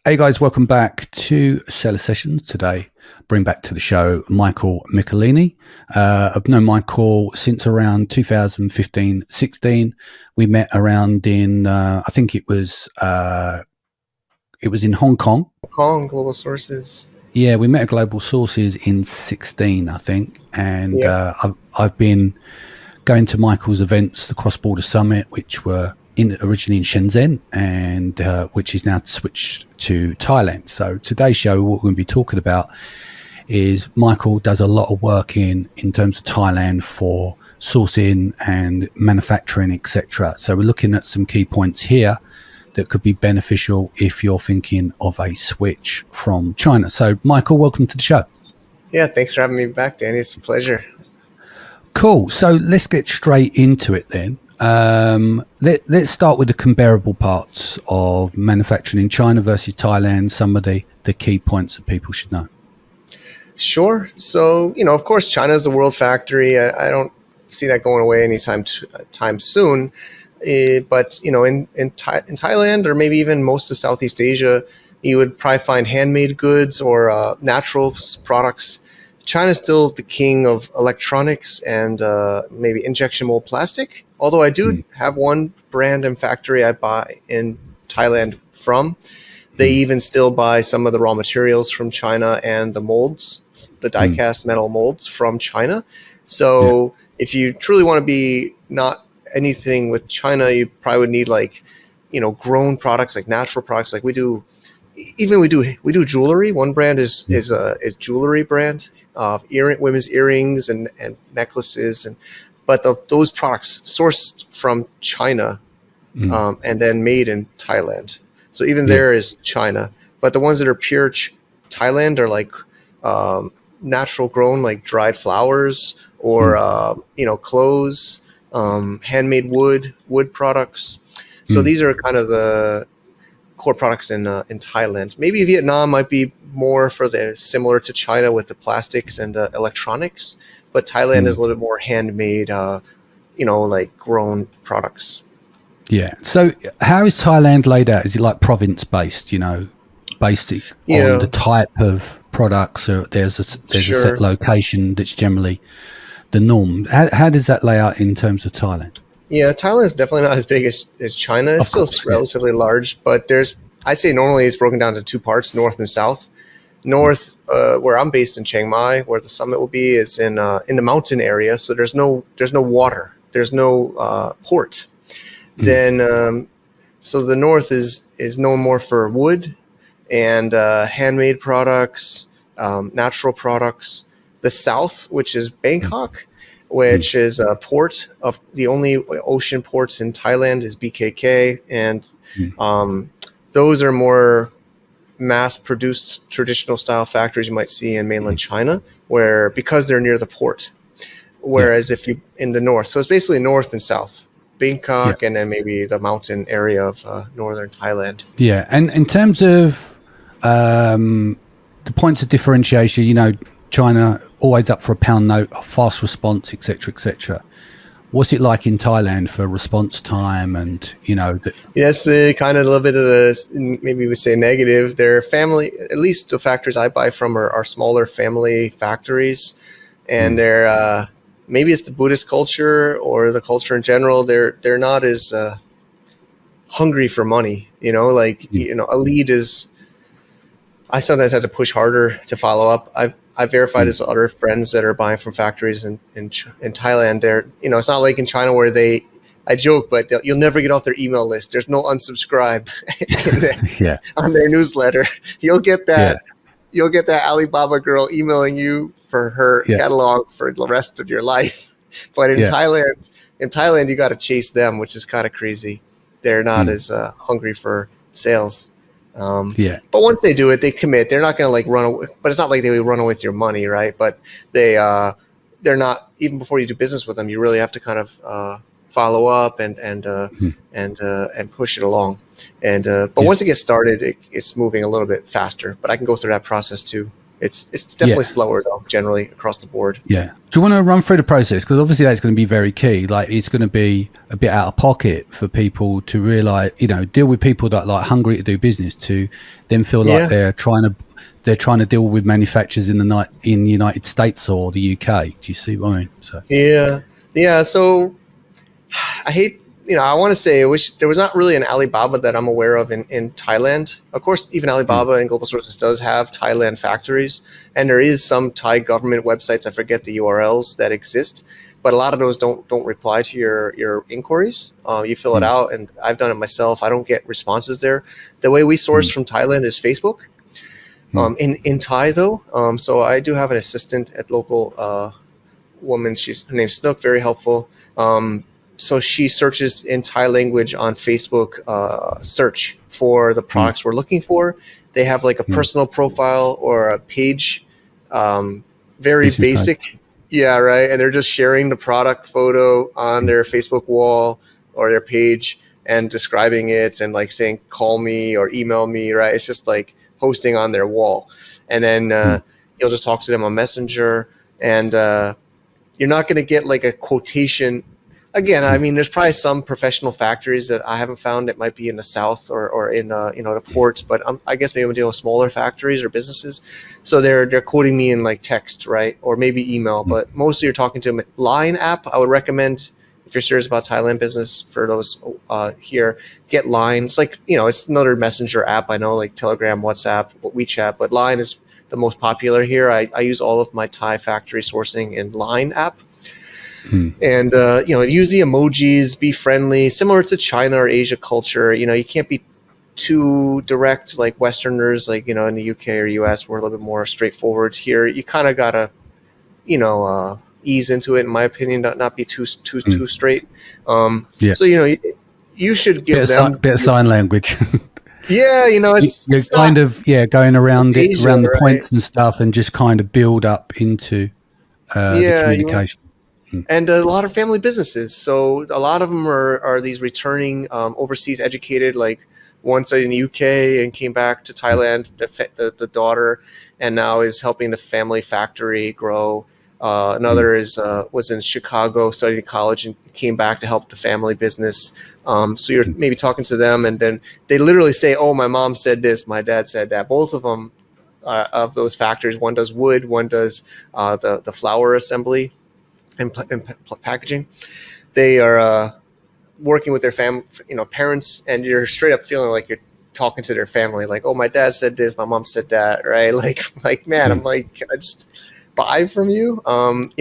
Hey guys, welcome back to Seller Sessions. Today, bring back to the show Michael Michelini. I've known Michael since around 2015-16. We met around in, I think it was in Hong Kong. Kong Global Sources. Yeah, we met at Global Sources in 16, I think. And Yeah. I've been going to Michael's events, the Cross Border Summit, which were originally in Shenzhen, and which is now switched to Thailand. So today's show, what we're going to be talking about is Michael does a lot of work in terms of Thailand for sourcing and manufacturing, etc. So we're looking at some key points here that could be beneficial if you're thinking of a switch from China. So Michael, welcome to the show. Yeah, thanks for having me back, Danny. It's a pleasure. Cool. So let's get straight into it then. Let's start with the comparable parts of manufacturing in China versus Thailand, some of the key points that people should know. Sure. So, of course, China is the world factory. I don't see that going away anytime time soon. But, in Thailand or maybe even most of Southeast Asia, you would probably find handmade goods or natural products. China's still the king of electronics and maybe injection mold plastic. Although I do have one brand and factory I buy in Thailand from. They even still buy some of the raw materials from China and the molds, the die-cast metal molds from China. So if you truly want to be not anything with China, you probably would need grown products, like natural products, like we do. Even we do jewelry. One brand is a jewelry brand of women's earrings and necklaces, but those products sourced from China and then made in Thailand. So even there is China, but the ones that are pure Thailand are like natural grown, like dried flowers or clothes, handmade wood products. So these are kind of the core products in Thailand. Maybe Vietnam might be more for the similar to China with the plastics and electronics, but Thailand is a little bit more handmade, like grown products. Yeah. So how is Thailand laid out? Is it like province based, based on the type of products, or there's a set location that's generally the norm? How does that lay out in terms of Thailand? Yeah, Thailand is definitely not as big as China. It's still relatively large, but I say normally it's broken down to two parts, north and south. North, where I'm based in Chiang Mai, where the summit will be, is in the mountain area. So there's no water, there's no port. Then, so the north is known more for wood and handmade products, natural products. The south, which is Bangkok, which is a port of the only ocean ports in Thailand, is BKK, and those are more mass-produced traditional style factories you might see in mainland China, because they're near the port. Whereas if you in the north, so it's basically north and south, Bangkok, and then maybe the mountain area of northern Thailand. Yeah, and in terms of the points of differentiation, China always up for a pound note, fast response, etc., etc. What's it like in Thailand for response time? And Yes, the kind of a little bit of the, maybe we say negative. They're family. At least the factories I buy from are smaller family factories, and they're maybe it's the Buddhist culture or the culture in general. They're not as hungry for money. A lead is. I sometimes have to push harder to follow up. I've verified as other friends that are buying from factories in Thailand. It's not like in China where I joke, but you'll never get off their email list. There's no unsubscribe on their newsletter. You'll get that. You'll get that Alibaba girl emailing you for her catalog for the rest of your life. But in Thailand, you got to chase them, which is kind of crazy. They're not as hungry for sales. But once they do it, they commit. They're not going to run away, but it's not like they would run away with your money, right? But they're not, even before you do business with them, you really have to kind of follow up and push it along. But once it gets started, it's moving a little bit faster. But I can go through that process too It's definitely Yeah. slower though, generally across the board. Yeah. Do you want to run through the process? Because obviously that's going to be very key. Like it's going to be a bit out of pocket for people to realize, deal with people that are like hungry to do business to then feel like Yeah. they're trying to deal with manufacturers in the United States or the UK. Do you see what I mean? So Yeah. So I hate, I want to say I wish there was not really an Alibaba that I'm aware of in Thailand. Of course, even Alibaba and Global Sources does have Thailand factories, and there is some Thai government websites, I forget the URLs, that exist, but a lot of those don't reply to your inquiries. You fill it out, and I've done it myself. I don't get responses there. The way we source from Thailand is Facebook. In Thai though, so I do have an assistant at local woman. Her name's Snook, very helpful. So she searches in Thai language on Facebook search for the products we're looking for. They have like a personal profile or a page, very basic. Yeah, right. And they're just sharing the product photo on their Facebook wall or their page and describing it and like saying, call me or email me, right? It's just like posting on their wall. And then you'll just talk to them on Messenger, and you're not going to get like a quotation. Again, I mean, there's probably some professional factories that I haven't found that might be in the South or in the ports, but I guess maybe I'm dealing with smaller factories or businesses, so they're quoting me in like text, right, or maybe email. But mostly you're talking to them. Line app, I would recommend if you're serious about Thailand business. For those here, get Line. It's like it's another messenger app. I know, like Telegram, WhatsApp, WeChat, but Line is the most popular here. I use all of my Thai factory sourcing in Line app. And use the emojis, be friendly, similar to China or Asia culture. You can't be too direct like Westerners, like in the UK or US. We're a little bit more straightforward. Here you kind of gotta ease into it, in my opinion, not be too straight. So you should give them bit of sign language. Yeah, it's kind of going around Asia, around the right? points and stuff, and just kind of build up into the communication. And a lot of family businesses. So a lot of them are these returning overseas educated, like one studied in the UK and came back to Thailand, the daughter, and now is helping the family factory grow. Another was in Chicago, studied in college, and came back to help the family business. So you're maybe talking to them, and then they literally say, oh, my mom said this, my dad said that. Both of them of those factories, one does wood, one does the flower assembly and packaging. They are working with their parents, and you're straight up feeling like you're talking to their family, like, oh, my dad said this, my mom said that, right? Like man, I'm like, I just buy from you. But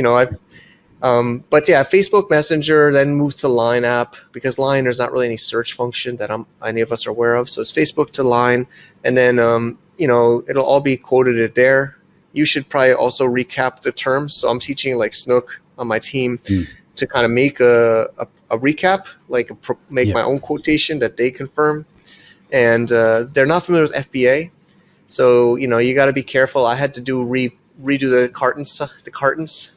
yeah, Facebook Messenger, then moves to Line app, because Line, there's not really any search function that any of us are aware of. So it's Facebook to Line, and then it'll all be quoted there. You should probably also recap the terms. So I'm teaching like Snook on my team to kind of make a recap, like make my own quotation that they confirm. And they're not familiar with FBA. So, you got to be careful. I had to redo the cartons.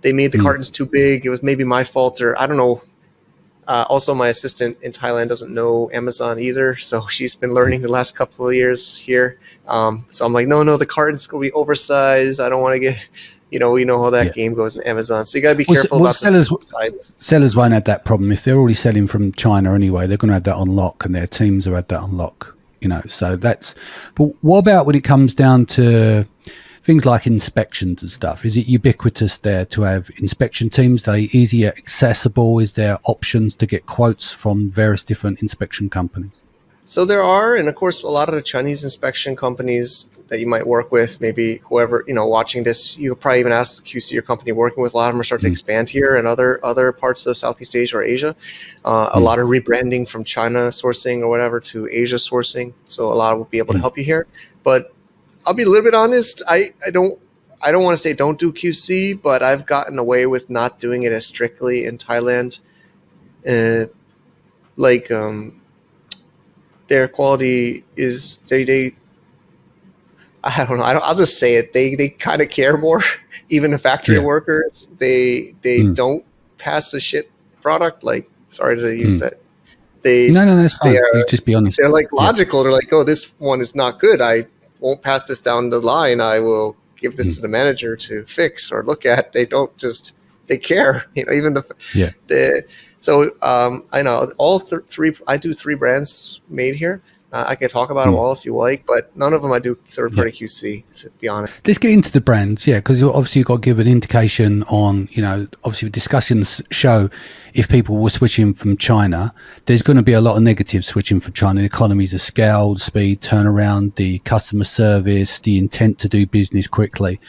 They made the cartons too big. It was maybe my fault, or I don't know. Also, my assistant in Thailand doesn't know Amazon either, so she's been learning the last couple of years here. So I'm like, no, the cartons will be oversized. I don't want to get, we know how that game goes in Amazon. So you got to be careful about sellers won't have that problem. If they're already selling from China anyway, they're going to have that on lock, and their teams will have that on lock. So that's. But what about when it comes down to things like inspections and stuff? Is it ubiquitous there to have inspection teams? Are they easier accessible? Is there options to get quotes from various different inspection companies? So there are, and of course, a lot of the Chinese inspection companies that you might work with, maybe whoever, watching this, you could probably even ask the QC your company working with. A lot of them are starting to expand here and other parts of Southeast Asia or Asia. A lot of rebranding from China sourcing or whatever to Asia sourcing. So a lot will be able to help you here. But I'll be a little bit honest. I don't want to say don't do QC, but I've gotten away with not doing it as strictly in Thailand. Their quality is they I don't know. I'll just say it. They kind of care more. Even the factory workers, they don't pass the shit product. Like, sorry to use that. No, that's fine. You just be honest. They're like logical. They're like, oh, this one is not good. I won't pass this down the line. I will give this to the manager to fix or look at. They don't just, they care, even so I know all three, I do 3 brands made here. I can talk about them all if you like, but none of them I do third-party QC, to be honest. Let's get into the brands, because obviously you've got to give an indication on, obviously we're discussing the show, if people were switching from China, there's going to be a lot of negatives switching from China. The economies of scale, the speed, turnaround, the customer service, the intent to do business quickly.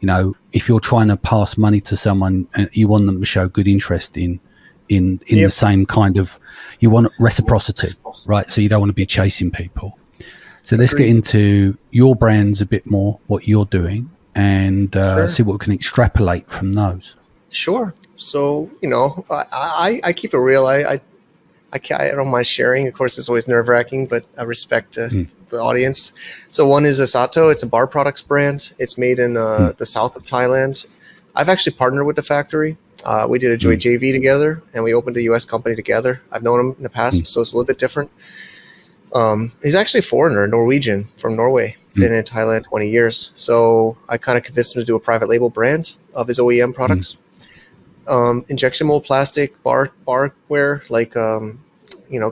If you're trying to pass money to someone, you want them to show good interest in the same kind of, you want reciprocity, right? So you don't want to be chasing people. So let's get into your brands a bit more, what you're doing, and see what we can extrapolate from those. Sure. So, I keep it real. I don't mind sharing. Of course, it's always nerve-wracking, but I respect the audience. So one is Asato. It's a bar products brand. It's made in the south of Thailand. I've actually partnered with the factory. We did a joint JV together, and we opened a U.S. company together. I've known him in the past, so it's a little bit different. He's actually a foreigner, Norwegian, from Norway. Been in Thailand 20 years. So I kind of convinced him to do a private label brand of his OEM products. Injection mold plastic, barware, like,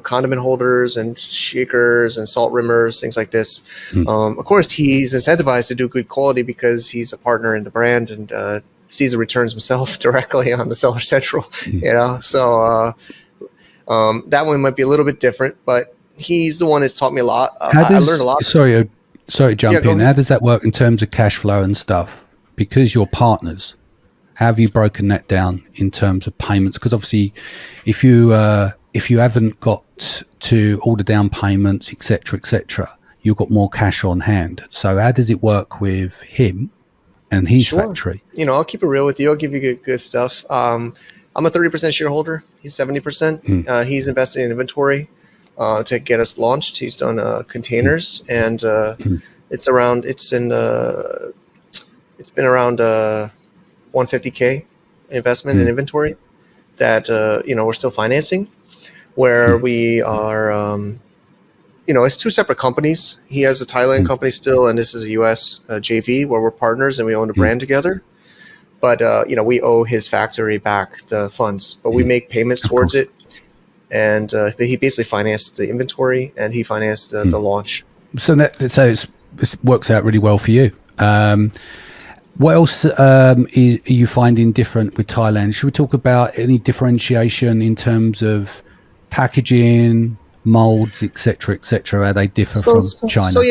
condiment holders and shakers and salt rimmers, things like this. Of course, he's incentivized to do good quality because he's a partner in the brand and sees the returns himself directly on the Seller Central, So that one might be a little bit different, but he's the one that's taught me a lot. I learned a lot. Sorry to jump in. How does that work in terms of cash flow and stuff? Because you're partners, how have you broken that down in terms of payments? Because obviously, if you haven't got to all the down payments, etc., you've got more cash on hand. So how does it work with him and his factory? I'll keep it real with you. I'll give you good stuff. I'm a 30% shareholder. He's 70%. He's invested in inventory to get us launched. He's done containers, and it's been around 150K investment in inventory that we're still financing. Where we are, it's 2 separate companies. He has a Thailand company still, and this is a U.S. JV where we're partners and we own a brand together. But, we owe his factory back the funds, but we make payments towards it. And he basically financed the inventory and he financed the launch. So this works out really well for you. What else are you finding different with Thailand? Should we talk about any differentiation in terms of packaging, molds, etc., how they differ from China? So,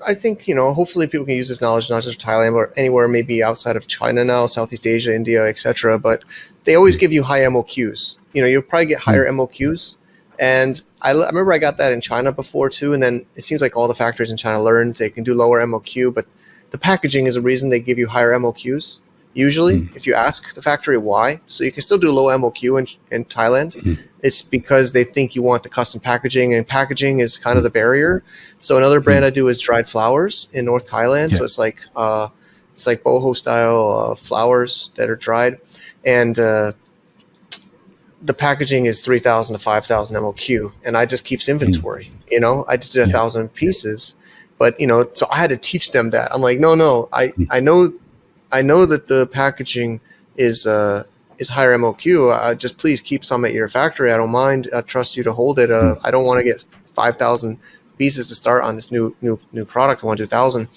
I think, hopefully people can use this knowledge, not just Thailand, but anywhere maybe outside of China now, Southeast Asia, India, etc. But they always give you high MOQs. You'll probably get higher MOQs. And I remember I got that in China before too. And then it seems like all the factories in China learned they can do lower MOQ, but the packaging is a reason they give you higher MOQs. Usually, if you ask the factory why, so you can still do low MOQ in Thailand. It's because they think you want the custom packaging, and packaging is kind of the barrier. So another brand I do is dried flowers in North Thailand. So it's like boho style flowers that are dried, and the packaging is 3,000 to 5,000 MOQ, and I just keeps inventory. I just did 1,000 pieces, but so I had to teach them that. I'm like, no, I know that the packaging is higher MOQ. Just please keep some at your factory. I don't mind. I trust you to hold it. I don't want to get 5,000 pieces to start on this new product. I want to do 1,000.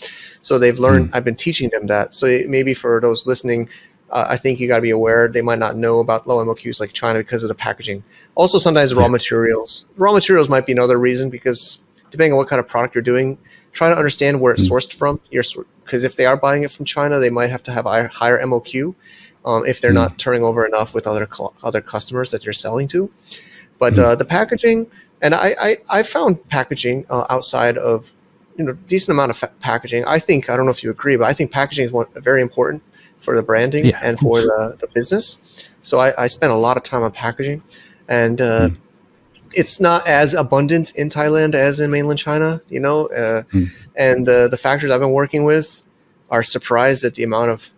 So they've learned. I've been teaching them that. So maybe for those listening, I think you got to be aware. They might not know about low MOQs like China because of the packaging. Also, sometimes raw materials. Raw materials might be another reason, because depending on what kind of product you're doing, try to understand where it's sourced from. Because if they are buying it from China, they might have to have a higher MOQ if they're not turning over enough with other customers that they're selling to. But the packaging, and I found packaging outside of decent amount of packaging. I don't know if you agree, but I think packaging is very important for the branding and for the business. So I spent a lot of time on packaging, and it's not as abundant in Thailand as in mainland China, and the factories I've been working with are surprised at the amount of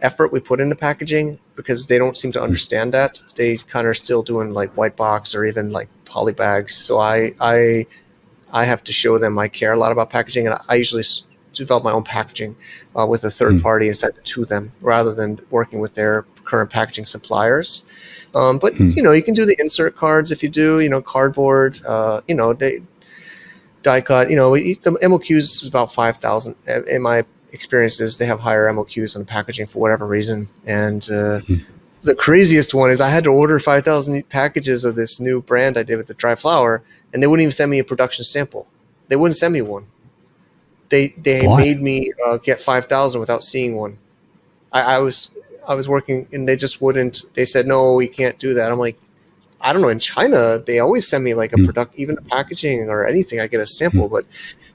effort we put into packaging, because they don't seem to understand that. They kind of are still doing like white box or even like poly bags. So I I have to show them I care a lot about packaging, and I usually develop my own packaging with a third party and send it to them rather than working with their current packaging suppliers. But you can do the insert cards if you do, cardboard, they die cut. The MOQs is about 5,000. In my experiences, they have higher MOQs on the packaging for whatever reason. And the craziest one is I had to order 5,000 packages of this new brand I did with the dry flower, and they wouldn't even send me a production sample. They wouldn't send me one. They made me get 5,000 without seeing one. I was working, and they just wouldn't. They said, no, we can't do that. I'm like, I don't know. In China, they always send me like a product, even a packaging or anything. I get a sample, but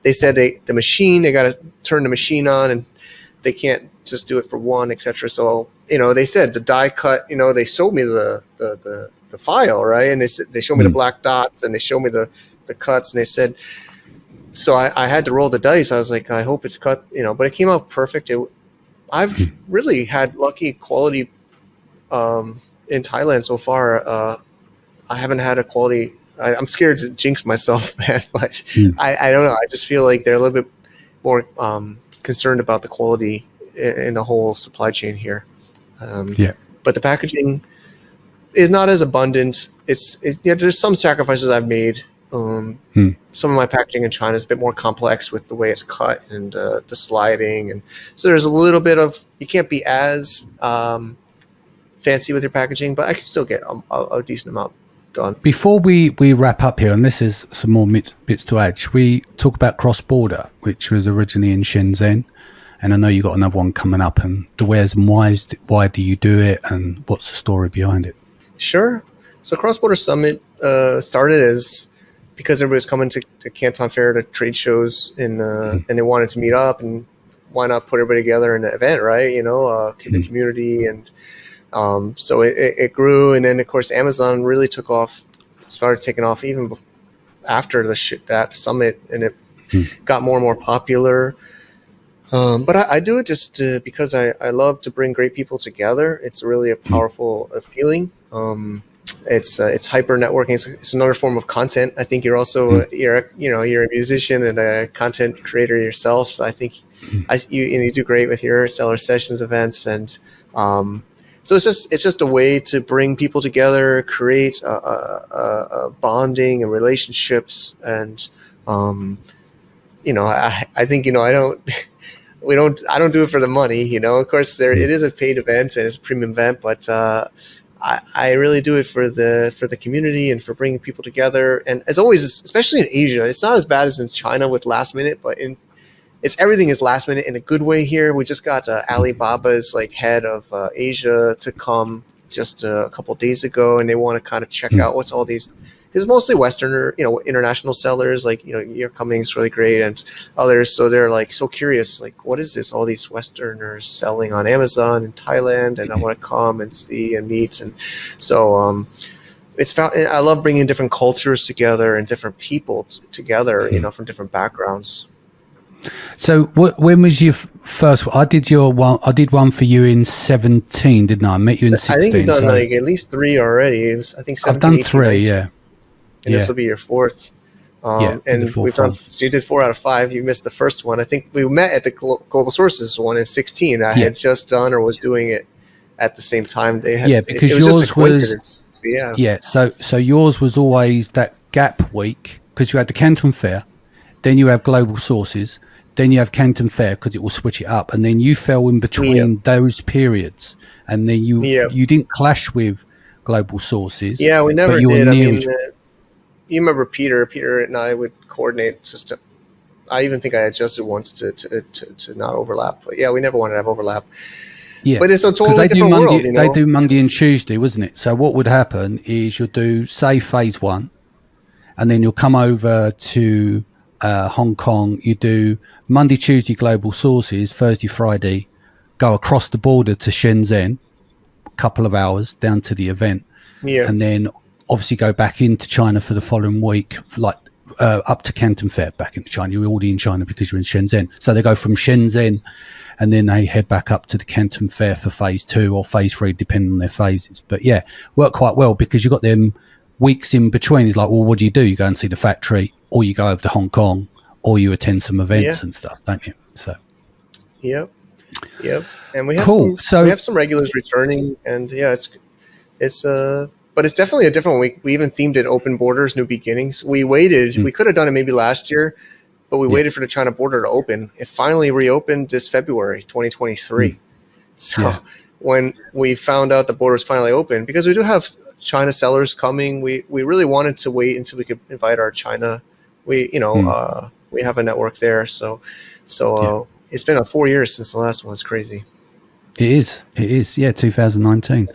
they said they got to turn the machine on, and they can't just do it for one, etc. So they said the die cut. They showed me the file, right, and they showed me the black dots, and they showed me the cuts, and they said. So I had to roll the dice. I was like, I hope it's cut, but it came out perfect. I've really had lucky quality in Thailand so far. I haven't had a quality. I'm scared to jinx myself, man, but I don't know. I just feel like they're a little bit more concerned about the quality in the whole supply chain here. But the packaging is not as abundant. There's some sacrifices I've made. Some of my packaging in China is a bit more complex with the way it's cut and the sliding, and so there's a little bit of, you can't be as fancy with your packaging, but I can still get a decent amount done. Before we wrap up here, and this is some more bits to add, should we talk about cross-border, which was originally in Shenzhen, and I know you got another one coming up, and the wheres and whys, why do you do it, and what's the story behind it? Sure. So Cross-Border Summit started as because everybody's coming to Canton Fair to trade shows, and they wanted to meet up, and why not put everybody together in an event, right? The community, and so it grew, and then of course Amazon really started taking off even after that summit, and it got more and more popular. But I do it just because I love to bring great people together. It's really a powerful feeling. It's hyper networking. It's another form of content. I think you're also you're a musician and a content creator yourself. So I think you do great with your Seller Sessions events, and so it's just a way to bring people together, create a bonding and relationships, and I think I don't do it for the money. Of course it is a paid event and it's a premium event, but I really do it for the community and for bringing people together. And as always, especially in Asia, it's not as bad as in China with last minute, but everything is last minute in a good way here. We just got Alibaba's head of Asia to come just a couple of days ago, and they want to kind of check out what's all these. It's mostly Westerner, international sellers, Your Coming's really great, and others. So they're so curious, what is this? All these Westerners selling on Amazon in Thailand, and I want to come and see and meet. And so I love bringing different cultures together and different people together, from different backgrounds. So when was your first? I did one for you in 2017, didn't I? I met you in 2016. I think you've done at least 3 already. I think 17, I've done 18, 3, 19. yeah. And this will be your 4th. And we've done. So you did 4 out of 5. You missed the first one. I think we met at the Global Sources one in 2016. I had just done or was doing it at the same time. They had. Because it was yours just a coincidence. So yours was always that gap week, because you had the Canton Fair, then you have Global Sources, then you have Canton Fair because it will switch it up, and then you fell in between those periods, and then you didn't clash with Global Sources. Yeah, we never did. You remember Peter and I would coordinate I even think I adjusted once to not overlap. But yeah, we never wanted to have overlap. Yeah, but it's a totally different world. They do Monday and Tuesday, wasn't it? So what would happen is you'll do, say, phase 1, and then you'll come over to Hong Kong. You do Monday, Tuesday Global Sources, Thursday, Friday, go across the border to Shenzhen, a couple of hours down to the event, and then obviously go back into China for the following week, up to Canton Fair, back into China. You're already in China because you're in Shenzhen. So they go from Shenzhen and then they head back up to the Canton Fair for phase 2 or phase 3, depending on their phases. But yeah, worked quite well because you got them weeks in between is like, well, what do? You go and see the factory, or you go over to Hong Kong, or you attend some events and stuff, don't you? So Yep. And we have cool. we have some regulars returning, and but it's definitely a different one. We even themed it Open Borders, New Beginnings. We waited. We could have done it maybe last year, but we waited for the China border to open. It finally reopened this February 2023. So when we found out the border was finally open, because we do have China sellers coming, we really wanted to wait until we could invite our China. We have a network there, so it's been 4 years since the last one. It's crazy. It is. Yeah, 2019.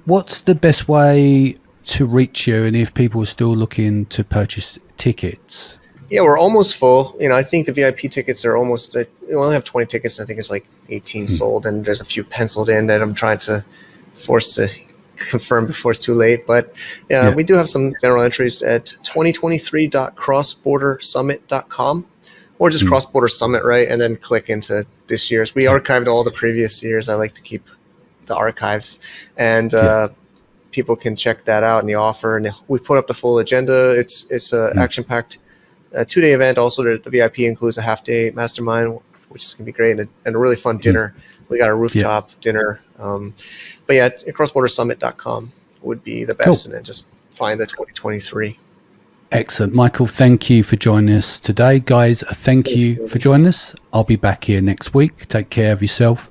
What's the best way to reach you, and if people are still looking to purchase tickets? Yeah, we're almost full. I think the VIP tickets are almost. We only have 20 tickets. I think it's like 18 sold, and there's a few penciled in that I'm trying to force to confirm before it's too late. But we do have some general entries at 2023.crossbordersummit.com. Or just Cross-Border Summit, right? And then click into this year's. We archived all the previous years. I like to keep the archives. And people can check that out in the offer. And we put up the full agenda. It's an action-packed 2-day event. Also, the VIP includes a half-day mastermind, which is going to be great, and a really fun dinner. We got a rooftop dinner. But yeah, crossbordersummit.com would be the best. And then just find the 2023. Excellent. Michael, thank you for joining us today. Guys, thank you for joining us. I'll be back here next week. Take care of yourself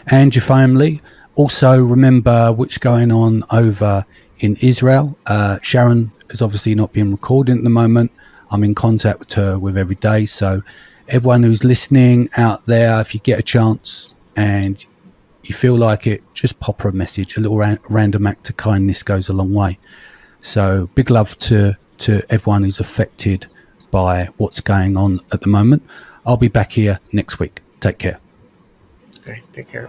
and your family. Also, remember what's going on over in Israel. Sharon is obviously not being recorded at the moment. I'm in contact with her every day. So everyone who's listening out there, if you get a chance and you feel like it, just pop her a message. A little random act of kindness goes a long way. So big love to everyone who's affected by what's going on at the moment. I'll be back here next week. Take care. Okay, take care.